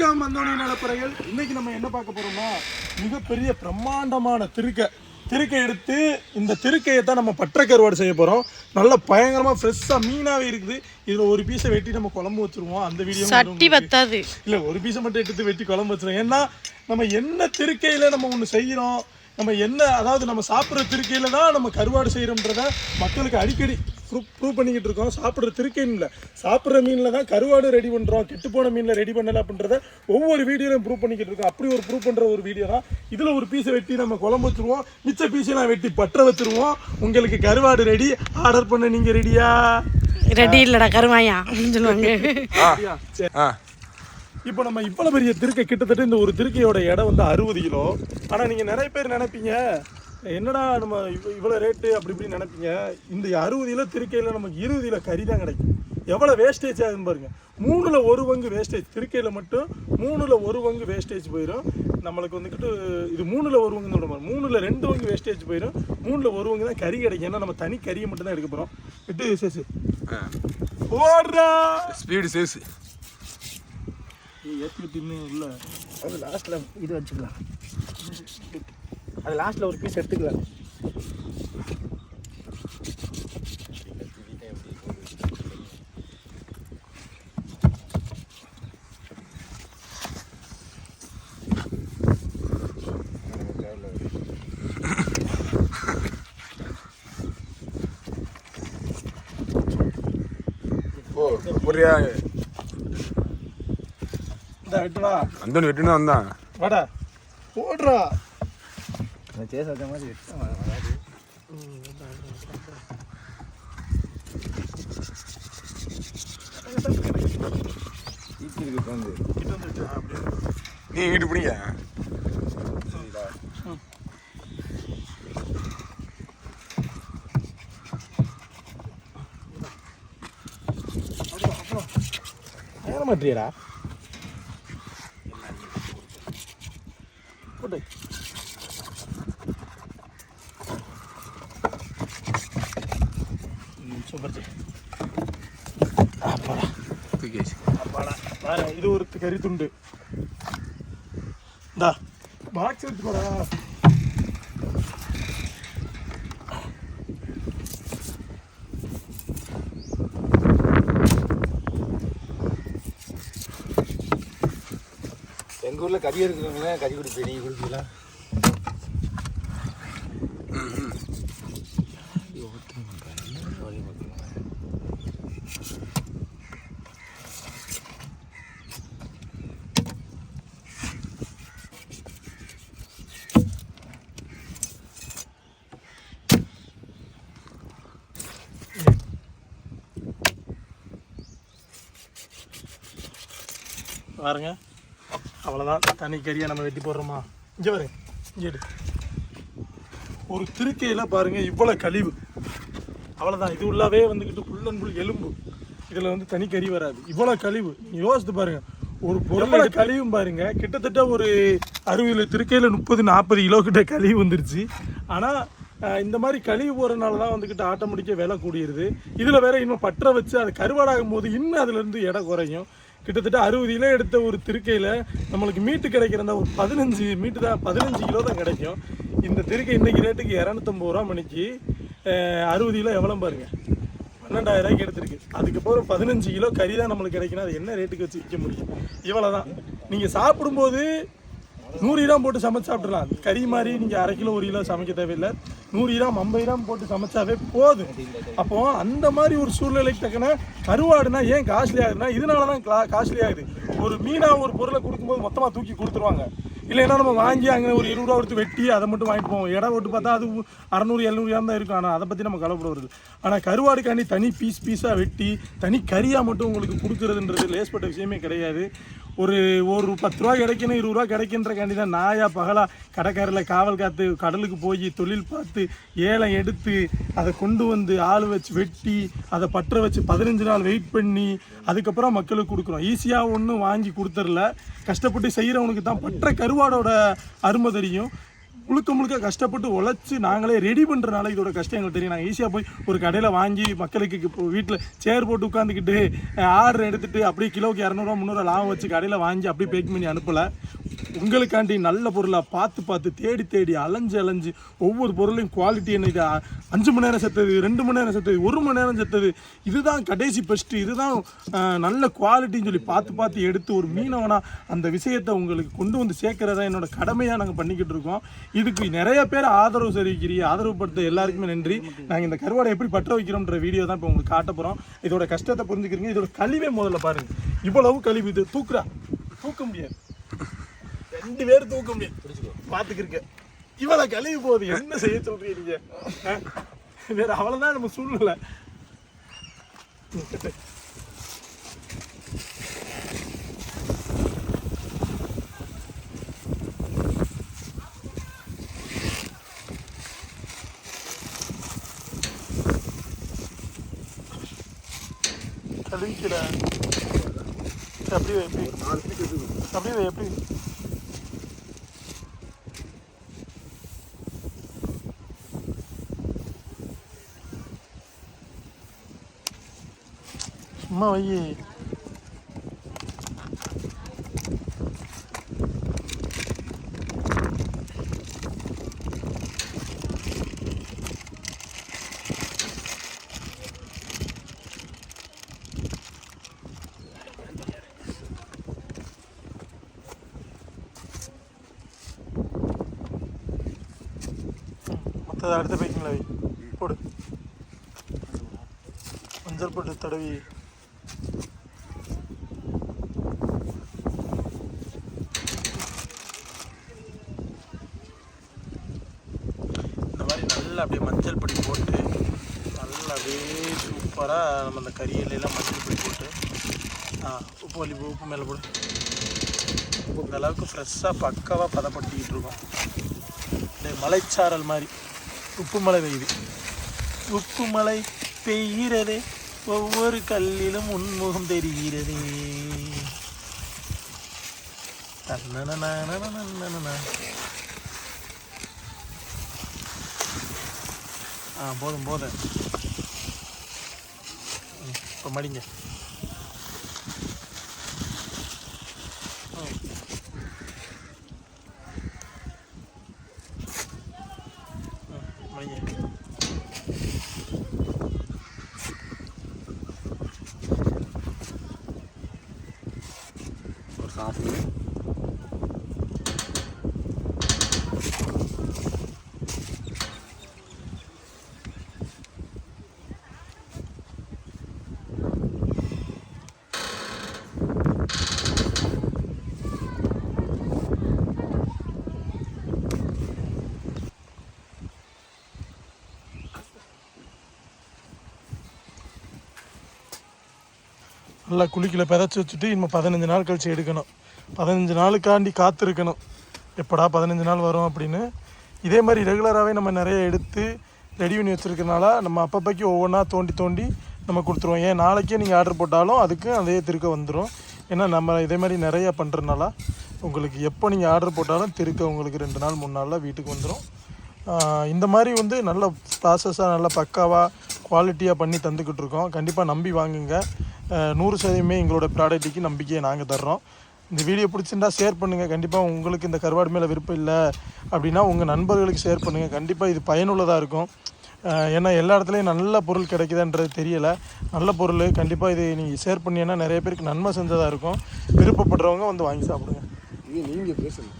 வணக்கம் வந்தோடனே நலப்பறைகள். இன்னைக்கு நம்ம என்ன பார்க்க போறோம்னா மிகப்பெரிய பிரம்மாண்டமான திருக்கை எடுத்து இந்த திருக்கையை தான் நம்ம பற்ற கருவாடு செய்ய போறோம். நல்ல பயங்கரமா ஃப்ரெஷ்ஷா மீனாவே இருக்குது. இதுல ஒரு பீஸை வெட்டி நம்ம குழம்பு வச்சிருவோம். அந்த வீடியோ சட்டி வத்தாது இல்ல, ஒரு பீஸை மட்டும் எடுத்து வெட்டி குழம்பு வச்சிருவோம். ஏன்னா நம்ம என்ன திருக்கையில நம்ம ஒன்று செய்யறோம், நம்ம என்ன அதாவது நம்ம சாப்பிட்ற திருக்கையில தான் நம்ம கருவாடு செய்யறோம்ன்றத மக்களுக்கு அடிக்கடி ப்ரூவ் பண்ணிக்கிட்டு இருக்கோம். சாப்பிட்ற திருக்கைன்னு இல்லை, சாப்பிட்ற மீனில் தான் கருவாடு ரெடி பண்ணுறோம். கெட்டுப்போன மீனில் ரெடி பண்ணலை அப்படின்றத ஒவ்வொரு வீடியோலையும் ப்ரூவ் பண்ணிக்கிட்டு இருக்கோம். அப்படி ஒரு ப்ரூவ் பண்ணுற ஒரு வீடியோ தான். இதில் ஒரு பீஸை வெட்டி நம்ம குழம்பு வச்சுருவோம், மிச்ச பீஸெல்லாம் வெட்டி பற்ற வச்சுருவோம். உங்களுக்கு கருவாடு ரெடி. ஆர்டர் பண்ண நீங்கள் ரெடியா? ரெடி இல்லைடா கருவாயா அப்படின்னு சொல்லுவாங்க. இப்போ நம்ம இவ்வளோ பெரிய திருக்கை, கிட்டத்தட்ட இந்த ஒரு திருக்கையோட இடம் வந்து 60 கிலோ. ஆனால் நீங்கள் நிறைய பேர் நினைப்பீங்க என்னடா நம்ம இவ்வளோ ரேட்டு அப்படி இப்படி நினைப்பீங்க. இந்த 60 கிலோ திருக்கையில் நமக்கு 20 கிலோ கறி தான் கிடைக்கும். எவ்வளோ வேஸ்டேஜ் ஆகுதுன்னு பாருங்க. 3ல் 1 பங்கு வேஸ்டேஜ். திருக்கையில் மட்டும் 3ல் 1 பங்கு வேஸ்டேஜ் போயிடும். நம்மளுக்கு வந்துக்கிட்டு இது 3ல் 1 பங்குன்னு சொல்ல மாதிரி 3ல் 2 பங்கு வேஸ்டேஜ் போயிடும். 3ல் 1 பங்கு தான் கறி கிடைக்கும். ஏன்னா நம்ம தனி கறியை மட்டும் தான் எடுக்க போகிறோம். விட்டு சேசு ஓடுறா ஸ்பீடு சேசு ஏற்றின்னு இல்லை. அது லாஸ்ட்டில் இது வச்சுக்கலாம். அது லாஸ்ட்டில் ஒரு பீஸ் எடுத்துக்கலாம். புரியா அந்தோனி வெட்டுனா வந்தான் வாடா ஓடுறா. சேஸ் வச்ச மாதிரி நீ வீட்டு பிடிங்க. ஏற மாட்டியடா போட்டு. சூப்பர். அப்பாடா அப்பாடா பாரு, இது ஒரு கறி துண்டு. இந்தா பாக்ஸ் எடுத்து போடா. எங்கள் ஊரில் கறி இருக்கிறவங்கள கறி கொடுப்பேன். நீங்கள் கொடுப்பீங்களா? பாருங்க, அவ்வளோதான். தனி கறியை நம்ம வெட்டி போடுறோமா? இங்கே பாருங்க, இங்கே எடு. ஒரு திருக்கையில் பாருங்க இவ்வளோ கழிவு. அவ்வளோதான். இது உள்ளாவே வந்துக்கிட்டு ஃபுல் அண்ட் ஃபுல் எலும்பு. இதில் வந்து தனி கறி வராது. இவ்வளோ கழிவு யோசித்து பாருங்க. ஒரு பொருளோட கழிவும் பாருங்க. கிட்டத்தட்ட ஒரு 60 திருக்கையில் 30-40 கிலோ கிட்ட கழிவு வந்துருச்சு. ஆனால் இந்த மாதிரி கழிவு போகிறனால தான் வந்துக்கிட்டு ஆட்டோமேட்டிக்காக விலை கூடியிருது. இதில் வேற இன்னும் பற்ற வச்சு அது கருவாடாகும் போது இன்னும் அதுலேருந்து எடை குறையும். கிட்டத்தட்ட 60 கிலோ எடுத்த ஒரு திருக்கையில் நம்மளுக்கு மீட்டு கிடைக்கிறதா ஒரு 15 மீட்டு தான், 15 கிலோ தான் கிடைக்கும். இந்த திருக்கை இன்றைக்கி ரேட்டுக்கு 250 ரூபா மணிக்கு 60 கிலோ எவ்வளோ பாருங்க, 12,000 ரூபாய்க்கு எடுத்துருக்கு. அதுக்கப்புறம் 15 கிலோ கறி தான் நம்மளுக்கு கிடைக்கணும். அது என்ன ரேட்டுக்கு வச்சு விற்க முடியும்? இவ்வளோ தான். நீங்கள் சாப்பிடும்போது 100 கிராம் போட்டு சமைச்சு சாப்பிட்றலாம். கறி மாதிரி நீங்கள் 1/2 கிலோ 1 கிலோ சமைக்க தேவையில்லை. 100 கிராம் 50 கிராம் போட்டு சமைச்சாவே போதும். அப்போது அந்த மாதிரி ஒரு சூழ்நிலைக்கு தக்கன கருவாடுனா ஏன் காஸ்ட்லி ஆகுதுன்னா இதனால தான் காஸ்ட்லி ஆகுது. ஒரு மீனாக ஒரு பொருளை கொடுக்கும்போது மொத்தமாக தூக்கி கொடுத்துருவாங்க. இல்லைன்னா நம்ம வாங்கி அங்கே ஒரு 20 ரூபா கொடுத்து வெட்டி அதை மட்டும் வாங்கிட்டு போவோம். இடம் போட்டு பார்த்தா அது 600-700 கிராம் தான் இருக்கும். ஆனால் அதை பற்றி நம்ம கவலைப்படுறது. ஆனால் கருவாடுக்காண்டி தனி பீஸாக வெட்டி தனி கறியாக மட்டும் உங்களுக்கு கொடுக்குறதுன்றது லேஸ்பட்ட விஷயமே கிடையாது. ஒரு 10 ரூபா கிடைக்கணும், 20 ரூபா கிடைக்கின்றக்காண்டி தான் நாயா பகலா கடைக்காரில் காவல் காத்து கடலுக்கு போய் தொழில் பார்த்து ஏலம் எடுத்து அதை கொண்டு வந்து ஆள் வச்சு வெட்டி அதை பற்ற வச்சு 15 நாள் வெயிட் பண்ணி அதுக்கப்புறம் மக்களுக்கு கொடுக்குறோம். ஈஸியாக ஒன்றும் வாங்கி கொடுத்துடல. கஷ்டப்பட்டு செய்கிறவனுக்கு தான் பற்ற கருவாடோட அருமை தெரியும். முழுக்க கஷ்டப்பட்டு உழைச்சி நாங்களே ரெடி பண்ணுறனால இதோட கஷ்டம் எங்களுக்கு தெரியும். நாங்கள் ஈஸியாக போய் ஒரு கடையில் வாங்கி மக்களுக்கு இப்போ வீட்டில் சேர் போட்டு உட்காந்துக்கிட்டு ஆர்டர் எடுத்துகிட்டு அப்படியே கிலோவுக்கு 200 300 லாபம் வச்சு கடையில் வாங்கி அப்படியே பேக் பண்ணி அனுப்பலை. உங்களுக்காண்டி நல்ல பொருளாக பார்த்து தேடி அலைஞ்சு ஒவ்வொரு பொருளையும் குவாலிட்டி என்ன, இது 5 மணி நேரம் செத்தது, 2 மணி நேரம் செத்தது, 1 மணி நேரம் செத்தது, இதுதான் கடைசி பெஸ்ட்டு, இதுதான் நல்ல குவாலிட்டின்னு சொல்லி பார்த்து எடுத்து ஒரு மீனவனா அந்த விஷயத்தை உங்களுக்கு கொண்டு வந்து சேர்க்கறதா என்னோட கடமையாக நாங்கள் பண்ணிக்கிட்டு இருக்கோம். இதுக்கு நிறைய பேர் ஆதரவு தெரிவிக்கிறீங்க. ஆதரவுப்படுத்த எல்லாருக்குமே நன்றி. நாங்கள் இந்த கருவாடை எப்படி பற்ற வைக்கிறோம்ன்ற வீடியோ தான் இப்போ உங்களுக்கு காட்ட போகிறோம். இதோட கஷ்டத்தை புரிஞ்சுக்கிறீங்க. இதோட கழிவே முதல்ல பாருங்கள். இவ்வளவு கழிவு இது தூக்க முடியாது, 2 பேர் தூக்க முடியாது. பார்த்துக்கிருக்க இவ்வளோ கழிவு போகுது, என்ன செய்ய சொல்றீங்க வேற? அவ்வளோதான் நம்ம சூழ்நிலை. கழிக்கிற அப்படியே எப்படி சும்மா வை. மற்ற அடுத்த பைக்கிங்களா வை, போடு. மஞ்சள் போட்டு தடவி நல்லா அப்படியே மஞ்சள் பொடி போட்டு நல்லா அப்படியே சூப்பராக நம்ம அந்த கறியிலெல்லாம் மஞ்சள் பொடி போட்டு உப்பு மேலே போட்டு இந்த அளவுக்கு ஃப்ரெஷ்ஷாக பக்காவாக பதப்படுத்திக்கிட்டு இருக்கோம். இந்த மலைச்சாரல் மாதிரி உப்பு மழை பெய்யுது. உப்பு மழை பெய்கிறதே, ஒவ்வொரு கல்லிலும் உன்முகம் தெரிகிறதே. போதும் இப்போ மடிங்க. மடிங்க. ஒரு காஃபி நல்லா குளிக்கல பிதைச்சி வச்சுட்டு இன்னும் 15 நாள் கழிச்சு எடுக்கணும். 15 நாளுக்காண்டி காத்திருக்கணும், எப்படா 15 நாள் வரும் அப்படின்னு. இதே மாதிரி ரெகுலராகவே நம்ம நிறைய எடுத்து ரெடி பண்ணி வச்சுருக்கனால நம்ம அப்பப்போக்கி ஒவ்வொன்றா தோண்டி நம்ம கொடுத்துருவோம். ஏன் நாளைக்கே நீங்கள் ஆர்டர் போட்டாலும் அதுக்கு அதே திருக்க வந்துடும். ஏன்னா நம்ம இதே மாதிரி நிறையா பண்ணுறதுனால உங்களுக்கு எப்போ நீங்கள் ஆர்டர் போட்டாலும் திருக்க உங்களுக்கு 2 நாள் 3 நாளில் வீட்டுக்கு வந்துடும். இந்த மாதிரி வந்து நல்ல ப்ராசஸாக நல்ல பக்காவாக குவாலிட்டியாக பண்ணி தந்துக்கிட்டு இருக்கோம். கண்டிப்பாக நம்பி வாங்குங்க. 100% எங்களோட ப்ராடக்ட்டுக்கு நம்பிக்கையை நாங்கள் தர்றோம். இந்த வீடியோ பிடிச்சிருந்தா ஷேர் பண்ணுங்கள். கண்டிப்பாக உங்களுக்கு இந்த கருவாடு மேலே விருப்பம் இல்லை அப்படின்னா உங்கள் நண்பர்களுக்கு ஷேர் பண்ணுங்கள். கண்டிப்பாக இது பயனுள்ளதாக இருக்கும். ஏன்னா எல்லா இடத்துலையும் நல்ல பொருள் கிடைக்குதான்றது தெரியலை. நல்ல பொருள் கண்டிப்பாக இது நீங்கள் ஷேர் பண்ணீங்கன்னா நிறைய பேருக்கு நன்மை செஞ்சதாக இருக்கும். விருப்பப்படுறவங்க வந்து வாங்கி சாப்பிடுங்க. நீங்கள் பேசுங்க.